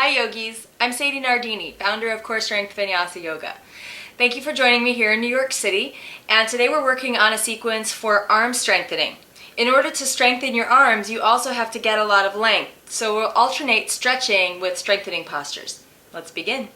Hi yogis, I'm Sadie Nardini, founder of Core Strength Vinyasa Yoga. Thank you for joining me here in New York City, and today we're working on a sequence for arm strengthening. In order to strengthen your arms, you also have to get a lot of length, so we'll alternate stretching with strengthening postures. Let's begin.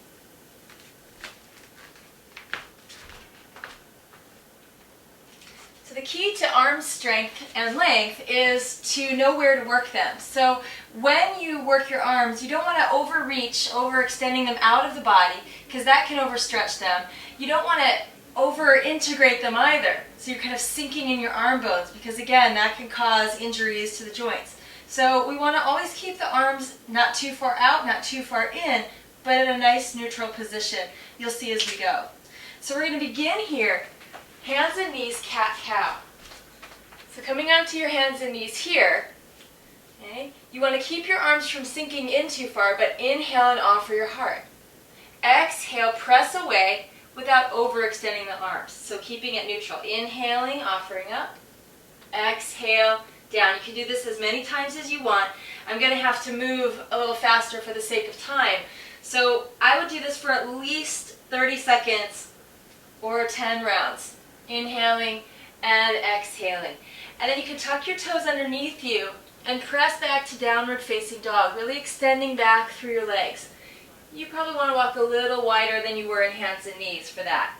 So the key to arm strength and length is to know where to work them. So when you work your arms, you don't want to overreach, overextending them out of the body, because that can overstretch them. You don't want to over-integrate them either, so you're kind of sinking in your arm bones, because again, that can cause injuries to the joints. So we want to always keep the arms not too far out, not too far in, but in a nice neutral position. You'll see as we go. So we're going to begin here. Hands and knees, cat-cow. So coming onto your hands and knees here, okay, you want to keep your arms from sinking in too far, but inhale and offer your heart. Exhale, press away without overextending the arms. So keeping it neutral. Inhaling, offering up. Exhale, down. You can do this as many times as you want. I'm going to have to move a little faster for the sake of time. So I would do this for at least 30 seconds or 10 rounds. Inhaling and exhaling. And then you can tuck your toes underneath you and press back to downward facing dog, really extending back through your legs. You probably want to walk a little wider than you were in hands and knees for that.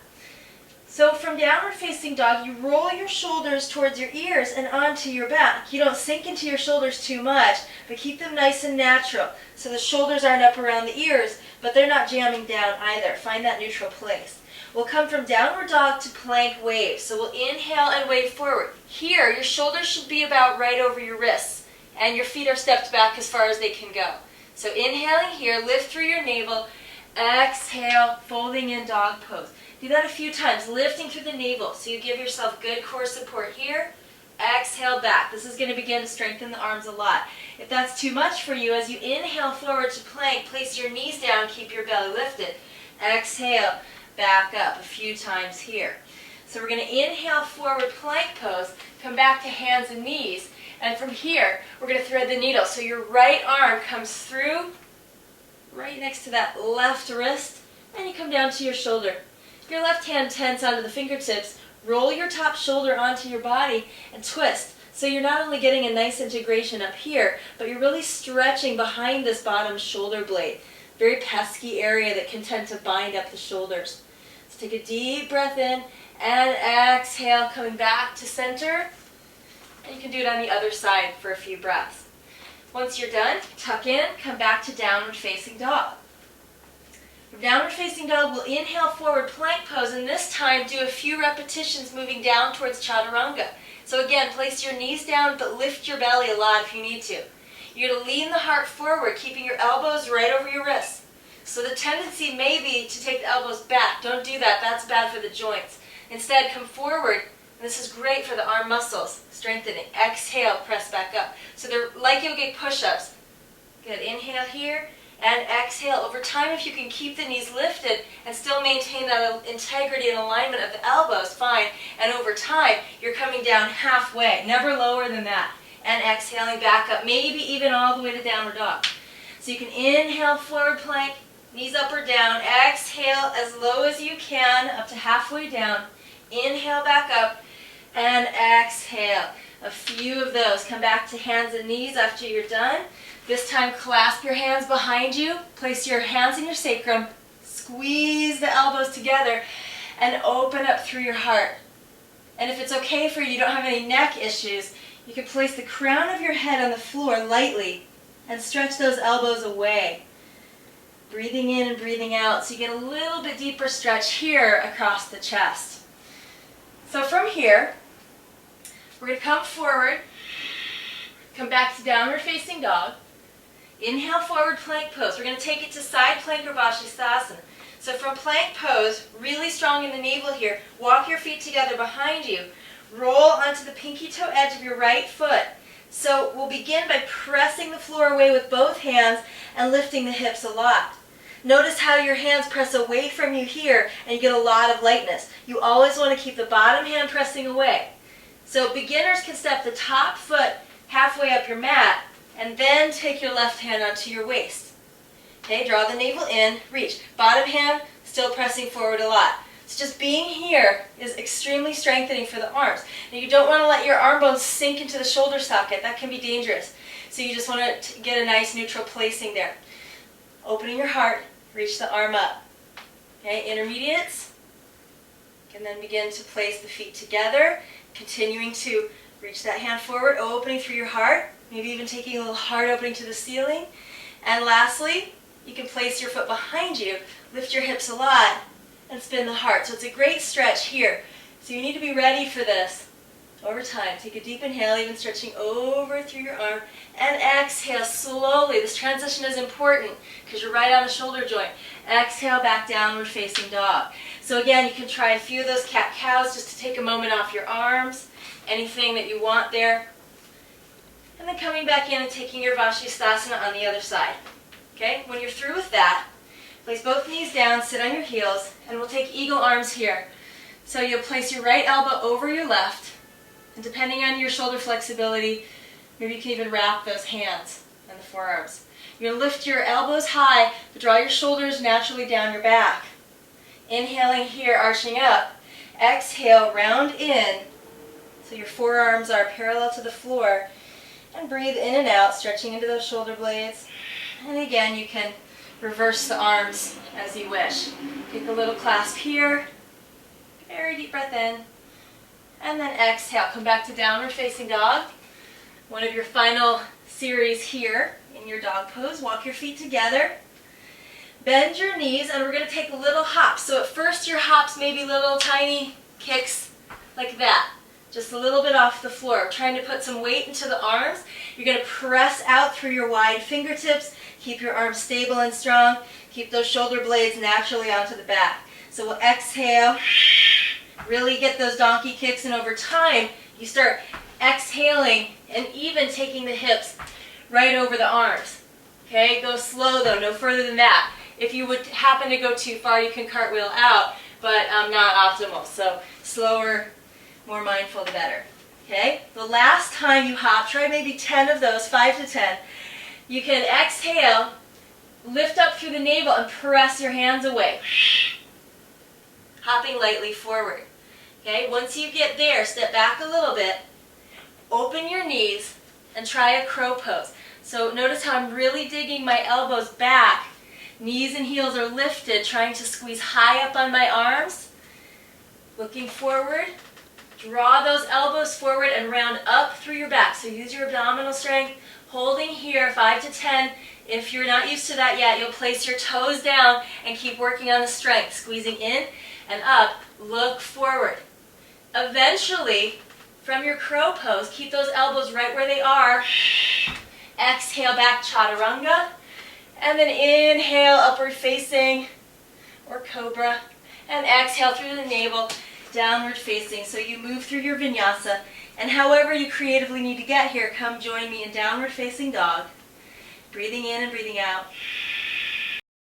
So from downward facing dog, you roll your shoulders towards your ears and onto your back. You don't sink into your shoulders too much, but keep them nice and natural. So the shoulders aren't up around the ears, but they're not jamming down either. Find that neutral place. We'll come from downward dog to plank wave. So we'll inhale and wave forward. Here, your shoulders should be about right over your wrists, and your feet are stepped back as far as they can go. So inhaling here, lift through your navel, exhale, folding in dog pose. Do that a few times, lifting through the navel, so you give yourself good core support here. Exhale back. This is going to begin to strengthen the arms a lot. If that's too much for you, as you inhale forward to plank, place your knees down, keep your belly lifted. Exhale, back up a few times here. So we're going to inhale forward plank pose, come back to hands and knees, and from here we're going to thread the needle. So your right arm comes through right next to that left wrist, and you come down to your shoulder. If your left hand tends onto the fingertips, roll your top shoulder onto your body and twist. So you're not only getting a nice integration up here, but you're really stretching behind this bottom shoulder blade. Very pesky area that can tend to bind up the shoulders. So take a deep breath in and exhale, coming back to center. And you can do it on the other side for a few breaths. Once you're done, tuck in, come back to downward facing dog. From downward facing dog, we'll inhale forward plank pose, and this time do a few repetitions moving down towards chaturanga. So again, place your knees down, but lift your belly a lot if you need to. You're going to lean the heart forward, keeping your elbows right over your wrists. So the tendency may be to take the elbows back. Don't do that. That's bad for the joints. Instead, come forward. And this is great for the arm muscles, strengthening. Exhale, press back up. So they're like yogic push-ups. Good. Inhale here and exhale. Over time, if you can keep the knees lifted and still maintain that integrity and alignment of the elbows, fine. And over time, you're coming down halfway, never lower than that. And exhaling back up, maybe even all the way to downward dog. So you can inhale, forward plank, knees up or down. Exhale as low as you can, up to halfway down. Inhale back up, and exhale. A few of those. Come back to hands and knees after you're done. This time, clasp your hands behind you. Place your hands in your sacrum. Squeeze the elbows together, and open up through your heart. And if it's okay for you, you don't have any neck issues, you can place the crown of your head on the floor lightly and stretch those elbows away. Breathing in and breathing out, so you get a little bit deeper stretch here across the chest. So from here, we're going to come forward, come back to downward facing dog. Inhale, forward plank pose. We're going to take it to side plank or Vashisthasana. So from plank pose, really strong in the navel here, walk your feet together behind you. Roll onto the pinky toe edge of your right foot. So we'll begin by pressing the floor away with both hands and lifting the hips a lot. Notice how your hands press away from you here and you get a lot of lightness. You always want to keep the bottom hand pressing away. So beginners can step the top foot halfway up your mat and then take your left hand onto your waist. Okay, draw the navel in, reach. Bottom hand, still pressing forward a lot. So just being here is extremely strengthening for the arms. Now you don't want to let your arm bones sink into the shoulder socket. That can be dangerous. So you just want to get a nice neutral placing there. Opening your heart, reach the arm up. Okay, intermediates. And then begin to place the feet together, continuing to reach that hand forward, opening through your heart, maybe even taking a little heart opening to the ceiling. And lastly, you can place your foot behind you, lift your hips a lot, and spin the heart. So it's a great stretch here. So you need to be ready for this over time. Take a deep inhale, even stretching over through your arm, and exhale slowly. This transition is important because you're right on the shoulder joint. Exhale back, downward facing dog. So again, you can try a few of those cat-cows just to take a moment off your arms, anything that you want there. And then coming back in and taking your Vashisthasana on the other side. Okay, when you're through with that, place both knees down, sit on your heels, and we'll take eagle arms here. So you'll place your right elbow over your left, and depending on your shoulder flexibility, maybe you can even wrap those hands and the forearms. You're going to lift your elbows high, but draw your shoulders naturally down your back. Inhaling here, arching up. Exhale, round in, so your forearms are parallel to the floor. And breathe in and out, stretching into those shoulder blades. And again, you can reverse the arms as you wish. Take a little clasp here. Very deep breath in. And then exhale. Come back to downward facing dog. One of your final series here in your dog pose. Walk your feet together. Bend your knees, and we're going to take little hops. So at first your hops may be little tiny kicks like that. Just a little bit off the floor. Trying to put some weight into the arms. You're going to press out through your wide fingertips. Keep your arms stable and strong. Keep those shoulder blades naturally onto the back. So we'll exhale. Really get those donkey kicks, and over time you start exhaling and even taking the hips right over the arms. Okay, go slow though, no further than that. If you would happen to go too far, you can cartwheel out, but not optimal. So slower, more mindful, the better. Okay, the last time you hop, try maybe 10 of those, 5 to 10. You can exhale, lift up through the navel, and press your hands away. Hopping lightly forward. Okay, once you get there, step back a little bit, open your knees, and try a crow pose. So notice how I'm really digging my elbows back. Knees and heels are lifted, trying to squeeze high up on my arms. Looking forward. Draw those elbows forward and round up through your back. So use your abdominal strength. Holding here, 5 to 10. If you're not used to that yet, you'll place your toes down and keep working on the strength. Squeezing in and up. Look forward. Eventually, from your crow pose, keep those elbows right where they are. Exhale back, chaturanga. And then inhale, upward facing, or cobra. And exhale through the navel, downward facing. So you move through your vinyasa. And however you creatively need to get here, come join me in downward facing dog. Breathing in and breathing out.